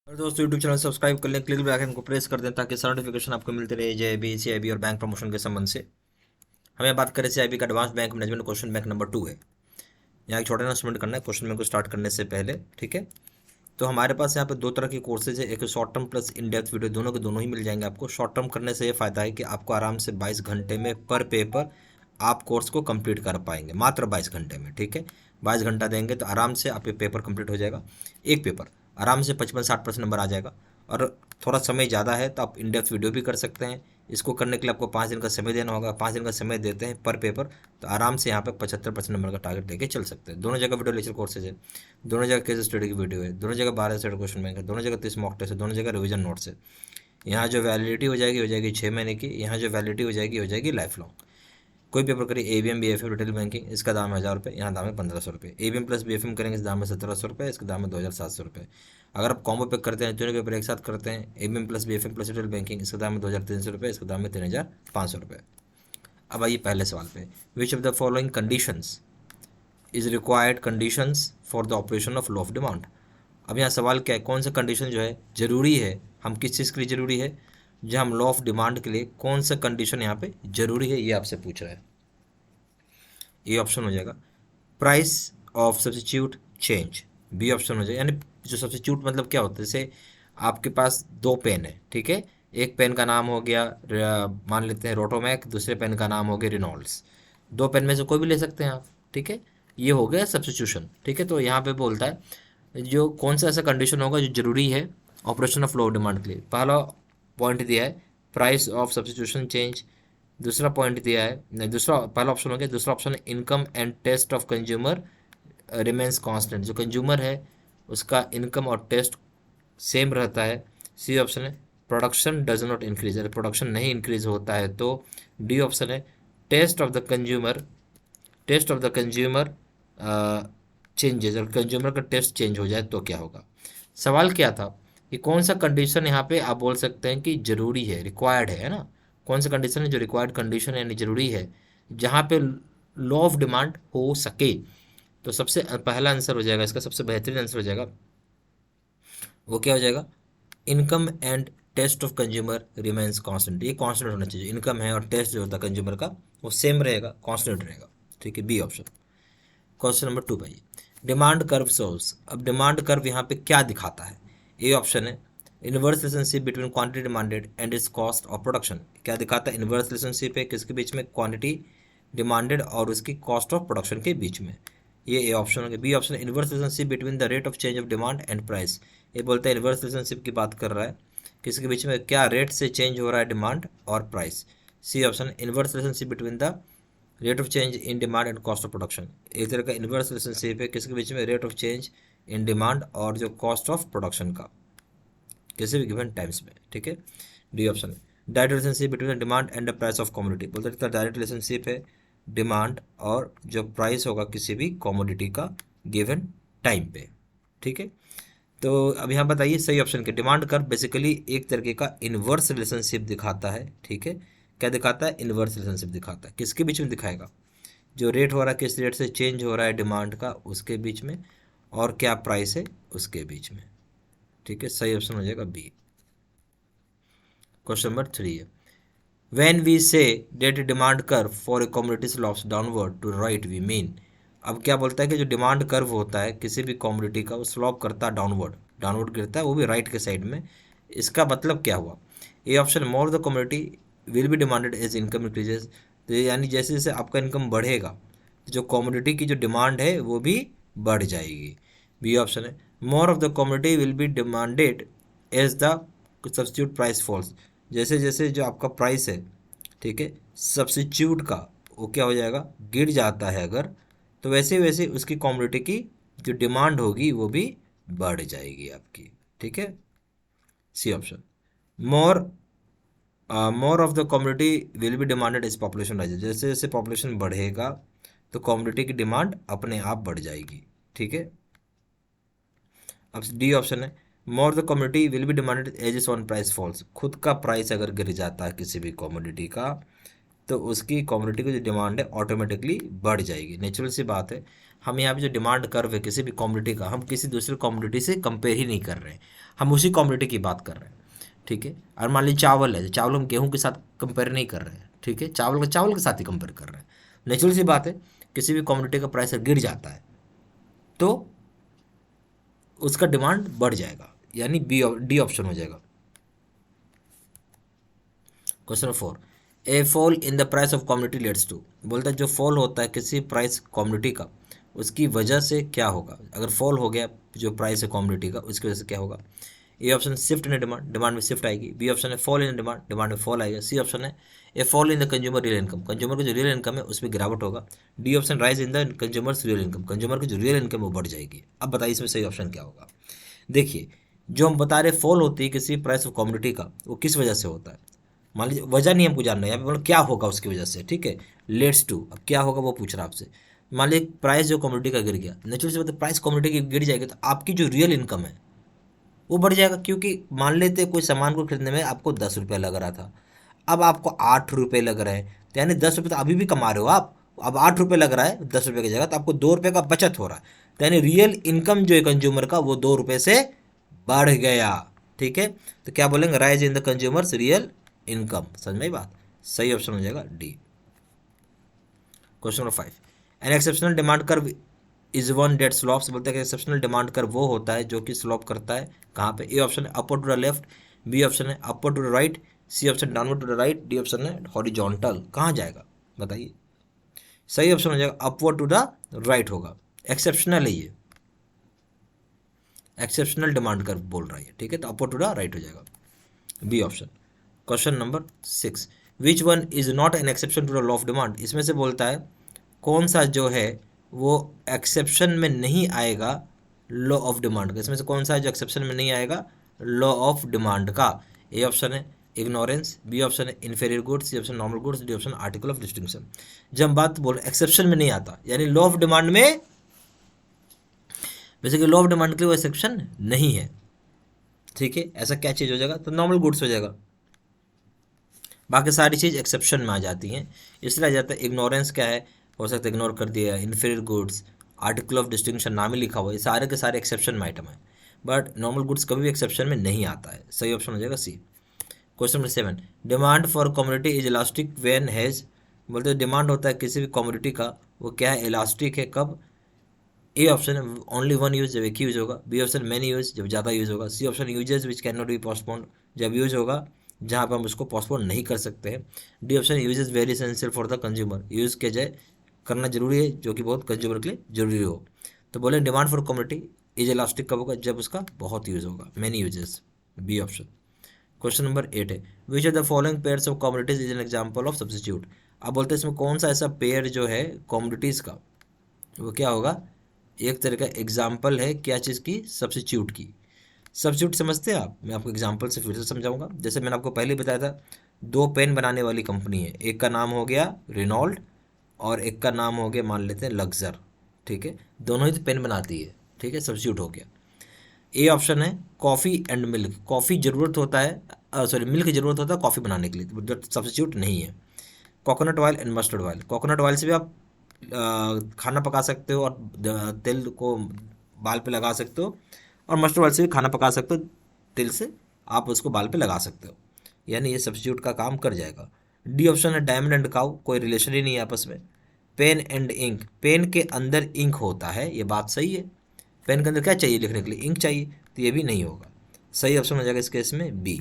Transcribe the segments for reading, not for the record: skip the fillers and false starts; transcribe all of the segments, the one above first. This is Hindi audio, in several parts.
और दोस्तों यूट्यूब चैनल सब्सक्राइब कर लें, क्लिक बेल आइकन को प्रेस कर दें ताकि सारे नोटिफिकेशन आपको मिलते रहे जेबी सीआईबी और बैंक प्रमोशन के संबंध से। हमें बात करें सीआईबी का advance bank management question bank number 2 है। यहाँ एक छोटा अनाउंसमेंट करना है क्वेश्चन बैंक को स्टार्ट करने से पहले, ठीक है। तो हमारे पास यहाँ पे दो तरह के कोर्सेज है, एक short term plus in depth video, दोनों के दोनों ही मिल जाएंगे आपको। शॉर्ट टर्म करने से ये फायदा है कि आपको आराम से 22 घंटे में पर पेपर आप कोर्स को कंप्लीट कर पाएंगे, मात्र 22 घंटे में, ठीक है। 22 घंटा देंगे तो आराम से आप ये पेपर कंप्लीट हो जाएगा। एक पेपर आराम से 55-60% नंबर आ जाएगा। और थोड़ा समय ज़्यादा है तो आप इन डेप्थ वीडियो भी कर सकते हैं। इसको करने के लिए आपको 5 दिन का समय देना होगा। 5 दिन का समय देते हैं पर पेपर तो आराम से यहाँ पे 75% नंबर का टारगेट लेके चल सकते हैं। दोनों जगह वीडियो लेक्चर कोर्सेज है, दोनों जगह केस स्टडी की वीडियो है, दोनों जगह 12 सेट क्वेश्चन बैंक है, दोनों जगह 30 मॉक टेस्ट है, दोनों जगह रिवीजन नोट्स है। यहाँ जो वैलिडिटी हो जाएगी 6 महीने की, यहाँ जो वैलिडिटी हो जाएगी लाइफ लॉन्ग। कोई पेपर करिए एबीएम बीएफएम रिटेल बैंकिंग, इसका दाम है 1000 रुपये, यहाँ दाम है 1500 रुपये। एबीएम प्लस बीएफएम करेंगे, इस दाम है 1700 रुपये, इसका दाम है 2700 रुपये। अगर आप कॉम्बो पे करते हैं, दोनों पेपर एक साथ करते हैं, ABM plus BFM plus retail banking, इसका दाम है 2300 रुपये, इसका दाम है 3500 रुपये। अब आइए पहले सवाल पे, विच of the following conditions is required conditions for the operation of law of demand. अब यहाँ सवाल क्या है, कौन सा कंडीशन जो है जरूरी है, हम किस चीज़ के लिए जरूरी है, जो हम लॉ ऑफ डिमांड के लिए कौन सा कंडीशन यहाँ पे जरूरी है, ये आपसे पूछ रहा है। ए ऑप्शन हो जाएगा price of substitute change, B option हो जाएगा, यानी जो सब्स्टिट्यूट मतलब क्या होता है, जैसे आपके पास दो पेन है, ठीक है। एक पेन का नाम हो गया मान लेते हैं रोटोमैक, दूसरे पेन का नाम हो गया रिनॉल्ड्स। दो पेन में से कोई भी ले सकते हैं आप, ठीक है। ये हो गया सब्स्टिट्यूशन, ठीक है। तो यहाँ पे बोलता है जो कौन सा ऐसा कंडीशन होगा जो जरूरी है ऑपरेशन ऑफ लॉ डिमांड के लिए। पहला पॉइंट दिया है प्राइस ऑफ सब्स्टिट्यूशन चेंज, दूसरा पॉइंट दिया है नहीं, दूसरा पहला ऑप्शन हो गया, दूसरा ऑप्शन है income and taste of consumer remains constant, जो कंज्यूमर है उसका इनकम और टेस्ट सेम रहता है। सी ऑप्शन है प्रोडक्शन डज नॉट इंक्रीज, अगर प्रोडक्शन नहीं इंक्रीज होता है तो। डी ऑप्शन है taste of the consumer, taste of the consumer changes, अगर कंज्यूमर का टेस्ट चेंज हो जाए तो क्या होगा। सवाल क्या था कि कौन सा कंडीशन यहाँ पे आप बोल सकते हैं कि जरूरी है, रिक्वायर्ड है ना। कौन सा कंडीशन है जो रिक्वायर्ड कंडीशन है, यानी जरूरी है, जहाँ पे लॉ ऑफ डिमांड हो सके। तो सबसे पहला आंसर हो जाएगा इसका, सबसे बेहतरीन आंसर हो जाएगा, वो क्या हो जाएगा, income and taste of consumer remains constant. ये कांस्टेंट होना चाहिए, इनकम है और टेस्ट जो होता है कंज्यूमर का वो सेम रहेगा, कांस्टेंट रहेगा, ठीक है। B option. क्वेश्चन नंबर 2 भाई, डिमांड कर्व सोल्स। अब डिमांड कर्व यहाँ पे क्या दिखाता है। ए ऑप्शन है inverse relationship between quantity demanded and it's cost of production. क्या दिखाता है, इनवर्स रिलेशनशिप है किसके बीच में, क्वांटिटी डिमांडेड और उसकी कॉस्ट ऑफ प्रोडक्शन के बीच में। ये ए ऑप्शन हो गया। B option inverse relationship between the rate of change of demand and price. ये बोलता है इनवर्स रिलेशनशिप की बात कर रहा है, किसके बीच में, क्या रेट से चेंज हो रहा है डिमांड और price. C option inverse relationship between the rate of change in demand and cost of production. एक तरह का इनवर्स रिलेशनशिप है किसके बीच में, rate of change in demand और जो कॉस्ट ऑफ प्रोडक्शन का किसी भी गिवन टाइम्स में, ठीक है। डी ऑप्शन है direct relationship between demand and the price of commodity. बोलते हैं डायरेक्ट रिलेशनशिप है डिमांड और जो प्राइस होगा किसी भी कमोडिटी का गिवन टाइम पे, ठीक है। तो अब यहाँ बताइए सही ऑप्शन के, डिमांड कर्व बेसिकली एक तरीके का इनवर्स रिलेशनशिप दिखाता है, ठीक है। क्या दिखाता है, इनवर्स रिलेशनशिप दिखाता है, किसके बीच में दिखाएगा, जो रेट हो रहा है किस रेट से चेंज हो रहा है डिमांड का उसके बीच में, और क्या प्राइस है उसके बीच में, ठीक है। सही ऑप्शन हो जाएगा बी। क्वेश्चन नंबर 3 है when we say that demand curve for a commodity slopes downward to right we mean. अब क्या बोलता है कि जो डिमांड कर्व होता है किसी भी कमोडिटी का वो स्लॉप करता है डाउनवर्ड, डाउनवर्ड गिरता है वो भी राइट के साइड में। इसका मतलब क्या हुआ, A option more the commodity will be demanded as income increases. तो यानी जैसे जैसे आपका इनकम बढ़ेगा तो जो कमोडिटी की जो डिमांड है वो भी बढ़ जाएगी। बी ऑप्शन है more of the commodity will be demanded as the substitute price falls. जैसे जैसे जो आपका प्राइस है, ठीक है, सब्स्टिट्यूट का वो क्या हो जाएगा, गिर जाता है अगर, तो वैसे वैसे उसकी कमोडिटी की जो डिमांड होगी वो भी बढ़ जाएगी आपकी, ठीक है। C option more more of the commodity will be demanded as population rises. जैसे जैसे पॉपुलेशन बढ़ेगा तो कमोडिटी की डिमांड अपने आप बढ़ जाएगी, ठीक है। अब डी ऑप्शन है more the commodity will be demanded as its own price falls. खुद का प्राइस अगर गिर जाता है किसी भी कमोडिटी का तो उसकी कमोडिटी की जो डिमांड है ऑटोमेटिकली बढ़ जाएगी, नेचुरल सी बात है। हम यहाँ पे जो डिमांड कर्व है किसी भी कॉमोडिटी का, हम किसी दूसरे कॉमोडिटी से कंपेयर ही नहीं कर रहे हैं, हम उसी कॉमोडिटी की बात कर रहे हैं, ठीक है। और मान लीजिए चावल है, चावल हम गेहूं के साथ कंपेयर नहीं कर रहे हैं, ठीक है, चावल का चावल के साथ ही कंपेयर कर रहे हैं। नेचुरल सी बात है, किसी भी कॉमोडिटी का प्राइस गिर जाता है तो उसका डिमांड बढ़ जाएगा, यानी डी ऑप्शन हो जाएगा। Question 4, a fall in the price of commodity leads to, बोलता है जो फॉल होता है किसी प्राइस कॉमोडिटी का उसकी वजह से क्या होगा। अगर फॉल हो गया जो प्राइस है कॉमोडिटी का उसकी वजह से क्या होगा। A option shift in demand, demand में शिफ्ट आएगी। बी ऑप्शन है फॉल इन डिमांड, डिमांड में फॉल आएगा। सी ऑप्शन है a fall in the consumer real income, consumer की जो रियल इनकम है उसमें गिरावट होगा। D option rise in the consumers real income, consumer की जो रियल इनकम वो बढ़ जाएगी। अब बताइए इसमें सही ऑप्शन क्या होगा। देखिए जो हम बता रहे फॉल होती है किसी प्राइस ऑफ कॉमोडिटी का, वो किस वजह से होता है। मान लीजिए वजह नहीं हमको जानना है, यहाँ पे मतलब क्या होगा उसकी वजह से, ठीक है। लेट्स टू, अब क्या होगा वो पूछ रहा है आपसे। मान लीजिए प्राइस जो कॉमोडिटी का गिर गया, नेचुरल से मतलब प्राइस कॉमोडिटी की गिर जाएगी तो आपकी जो रियल इनकम है वो बढ़ जाएगा, क्योंकि मान लेते कोई सामान को खरीदने में आपको 10 रुपये लग रहा था, अब आपको 8 रुपये लग रहे हैं, तो यानी 10 रुपये तो अभी भी कमा रहे हो आप। अब 8 रुपये लग रहा है 10 रुपये की जगह, तो आपको 2 रुपये का बचत हो रहा है, तो यानी रियल इनकम जो है कंज्यूमर का वो 2 रुपये से बढ़ गया, ठीक है। तो क्या बोलेंगे, rise in the consumers real income. समझ में बात, सही ऑप्शन हो जाएगा D. Question number 5, an exceptional demand curve is one that slopes, बोलते हैं कि एक्सेप्शनल डिमांड कर्व वो होता है जो कि स्लॉप करता है कहाँ पे। ए ऑप्शन है upper to the left, B option है upper to the right, C option downward to the right, D option है हॉरिजॉन्टल। कहाँ जाएगा बताइए, सही ऑप्शन हो जाएगा अपवर्ड टू द राइट होगा। एक्सेप्शनल है ये, एक्सेप्शनल डिमांड कर्व बोल रहा है, ठीक है, तो अपवर्ड टू द राइट हो जाएगा B option. Question number 6, which one is not an exception to the law of demand, इसमें से बोलता है कौन सा जो है वो एक्सेप्शन में नहीं आएगा लॉ ऑफ डिमांड का। इसमें से कौन सा है जो एक्सेप्शन में नहीं आएगा लॉ ऑफ डिमांड का। ए ऑप्शन है इग्नोरेंस, बी ऑप्शन है inferior goods, C option normal goods, D option article of distinction. जब हम बात बोल एक्सेप्शन में नहीं आता, यानी लॉ ऑफ डिमांड में, वैसे कि लॉ ऑफ डिमांड के लिए वो एक्सेप्शन नहीं है, ठीक है। ऐसा क्या चीज़ हो जाएगा, तो नॉर्मल गुड्स हो जाएगा, बाकी सारी चीज़ एक्सेप्शन में आ जाती हैं। इसलिए आ जाता है इग्नोरेंस क्या है, हो सकता है इग्नोर कर दिया, inferior goods, article of distinction नाम ही लिखा हुआ है, ये सारे के सारे एक्सेप्शन में आइटम है, बट नॉर्मल गुड्स कभी भी एक्सेप्शन में नहीं आता है। सही ऑप्शन हो जाएगा C. Question number 7, demand for commodity is elastic when has, बोलते हैं डिमांड होता है किसी भी कमोडिटी का वो क्या है, इलास्टिक है कब। ए ऑप्शन है ओनली वन यूज, जब एक ही यूज होगा। बी ऑप्शन मैनी यूज, जब ज़्यादा यूज होगा। C option uses which can not be postponed, जब यूज होगा जहाँ पर हम उसको पोस्टपोन नहीं कर सकते हैं। D option use is very essential for the consumer, use के जाए करना जरूरी है जो कि बहुत कंज्यूमर के लिए जरूरी हो। तो बोले demand for commodity is elastic कब होगा, जब उसका बहुत यूज़ होगा, many uses, B option. Question number 8 है which of the following pairs of commodities is an example of substitute. अब बोलते हैं इसमें कौन सा ऐसा पेयर जो है कमोडिटीज़ का वो क्या होगा, एक तरह का एग्जाम्पल है क्या चीज़ की, सब्सिट्यूट की। सब्सिट्यूट समझते हैं आप, मैं आपको एग्जांपल से फिर से समझाऊंगा। जैसे मैंने आपको पहले बताया था, दो पेन बनाने वाली कंपनी है, एक का नाम हो गया रेनॉल्ड और एक का नाम हो गया मान लेते हैं लक्सर, ठीक है, दोनों ही तो पेन बनाती है, ठीक है, सब्सिट्यूट हो गया। ए ऑप्शन है कॉफ़ी एंड मिल्क, कॉफ़ी ज़रूरत होता है, सॉरी मिल्क ज़रूरत होता है कॉफ़ी बनाने के लिए, जो सब्सिट्यूट नहीं है। Coconut oil and mustard oil, coconut oil से भी आप खाना पका सकते हो और तेल को बाल पे लगा सकते हो, और मस्टर्ड ऑयल से भी खाना पका सकते हो, तेल से आप उसको बाल पे लगा सकते हो, यानी ये सब्स्टिट्यूट का काम कर जाएगा। डी ऑप्शन है डायमंड एंड काऊ, कोई रिलेशन ही नहीं है आपस में। पेन एंड इंक, पेन के अंदर इंक होता है, ये बात सही है, पेन के अंदर क्या चाहिए लिखने के लिए, इंक चाहिए, तो ये भी नहीं होगा। सही ऑप्शन हो जाएगा इस केस में B.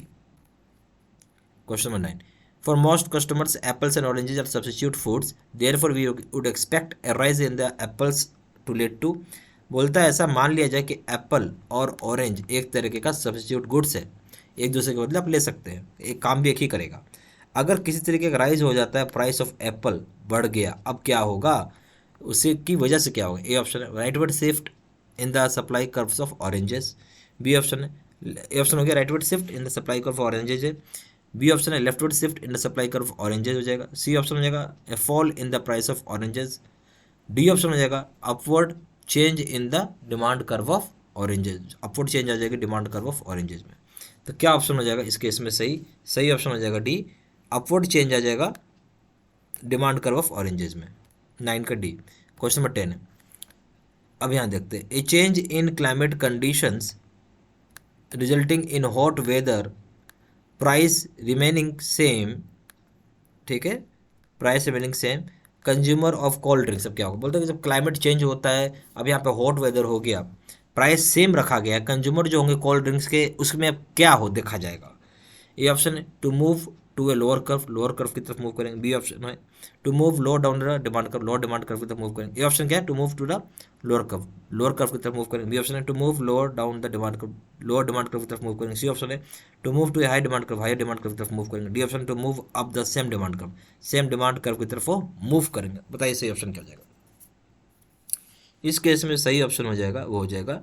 Question number 9, for most customers apples and oranges are substitute foods, therefore we would expect a rise in the apples to lead to, बोलता है ऐसा मान लिया जाए कि एप्पल और ऑरेंज एक तरीके का सब्स्टिट्यूट गुड्स है, एक दूसरे के बदले आप ले सकते हैं, एक काम भी एक ही करेगा। अगर किसी तरीके का राइज हो जाता है, प्राइस ऑफ एप्पल बढ़ गया, अब क्या होगा, उसी की वजह से क्या होगा। ए ऑप्शन है rightward shift in the supply curves of oranges, B option है, ए ऑप्शन हो गया rightward shift in the supply curve of oranges है, बी ऑप्शन है leftward shift in the supply curve of oranges हो जाएगा, सी ऑप्शन हो जाएगा a fall in the price of oranges, D option हो जाएगा upward change in the demand curve of oranges, upward change आ जाएगी डिमांड कर्व ऑफ ऑरेंजेज में। तो क्या ऑप्शन हो जाएगा इस केस में सही, सही ऑप्शन हो जाएगा डी, अपवर्ड चेंज आ जाएगा डिमांड कर्व ऑफ ऑरेंजेज में, 9 का डी। क्वेश्चन नंबर 10 है अब यहाँ देखते हैं, a change in climate conditions resulting in hot weather, price remaining same, ठीक है, price remaining same, consumer of cold drinks. अब क्या होगा, बोलते हैं कि जब क्लाइमेट चेंज होता है, अब यहाँ पे हॉट वेदर हो गया, प्राइस सेम रखा गया है, कंज्यूमर जो होंगे कोल्ड ड्रिंक्स के उसमें अब क्या हो देखा जाएगा। ए ऑप्शन है to move to a lower curve की तरफ मूव करेंगे। बी ऑप्शन है to move low down the demand curve, lower demand curve की तरफ मूव करेंगे। ए ऑप्शन क्या है, to move to the lower curve की तरफ मूव करेंगे। बी ऑप्शन है to move lower down the demand curve, lower demand curve की तरफ मूव करेंगे। सी ऑप्शन है to move to a high demand curve, high demand curve की तरफ मूव करेंगे। D option to move up the same demand curve, same demand curve की तरफ वो मूव करेंगे। बताइए सही ऑप्शन क्या हो जाएगा। इस केस में सही ऑप्शन हो जाएगा, वो हो जाएगा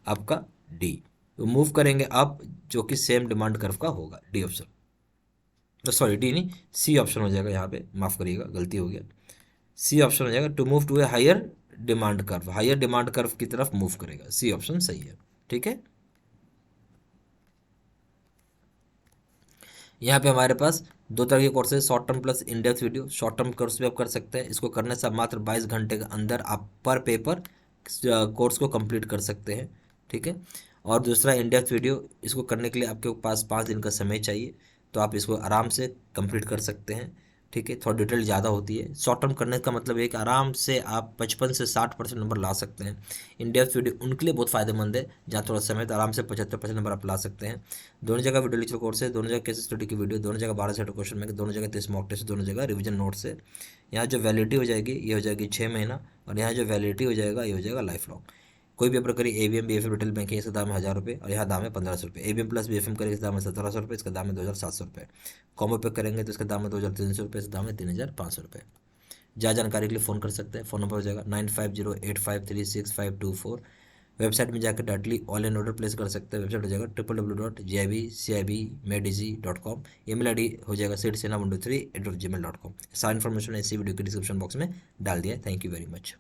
आपका डी, तो मूव करेंगे अप, जो कि सेम डिमांड कर्व का होगा, डी ऑप्शन, सॉरी डी नहीं, सी ऑप्शन हो जाएगा यहाँ पे, माफ़ करिएगा गलती हो गया, सी ऑप्शन हो जाएगा to move to a higher demand curve, higher demand curve की तरफ मूव करेगा, सी ऑप्शन सही है। ठीक है, यहाँ पे हमारे पास दो तरह के courses, short term plus in depth video. Short term course भी आप कर सकते हैं, इसको करने से आप मात्र 22 घंटे के अंदर आप पर पेपर कोर्स को कंप्लीट कर सकते हैं। ठीक है, और दूसरा इन डेप्थ वीडियो, इसको करने के लिए आपके पास 5 दिन का समय चाहिए, तो आप इसको आराम से कंप्लीट कर सकते हैं। ठीक है, थोड़ा डिटेल ज़्यादा होती है। शॉर्ट टर्म करने का मतलब है कि आराम से आप 55 से 60% नंबर ला सकते हैं। इन डेप्थ वीडियो उनके लिए बहुत फ़ायदेमंद है जहाँ थोड़ा समय, तो आराम से 75% नंबर आप ला सकते हैं। दोनों जगह वीडियो लेक्चर कोर्स है, दोनों जगह केस स्टडी की वीडियो, दोनों जगह 12 सेट क्वेश्चन में, दोनों जगह 30 मॉक टेस्ट, दोनों जगह रिवीजन नोट्स है। यहाँ जो वैलिडिटी हो जाएगी ये हो जाएगी 6 महीना, और यहाँ जो वैलिडिटी हो जाएगा ये हो जाएगा लाइफ लॉन्ग। कोई भी पेपर करिए, ABM BFM रिटेल बैंकिंग, इसका दाम है 1000 रुपये और यहाँ दाम है 1500 रुपये। ABM प्लस BFM करेंगे इसका दाम है 1700 रुपये, इसका दाम है 2700 रुपये। कॉम्बो पे करेंगे तो इसका दाम है 2300 रुपये, इसका दाम है 3500 रुपये। ज़्यादा जानकारी के लिए फ़ोन कर सकते हैं, फ़ोन नंबर हो जाएगा 9508536524। वेबसाइट में जाकर डायरेक्टली ऑनलाइन ऑर्डर प्लेस कर सकते हैं, वेबसाइट हो जाएगा www.jibcib.com। ईमेल ID हो जाएगा seedsena123@gmail.com। सारी इन्फॉर्मेशन इसी वीडियो के डिस्क्रिप्शन बॉक्स में डाल दिया है। Thank you very much.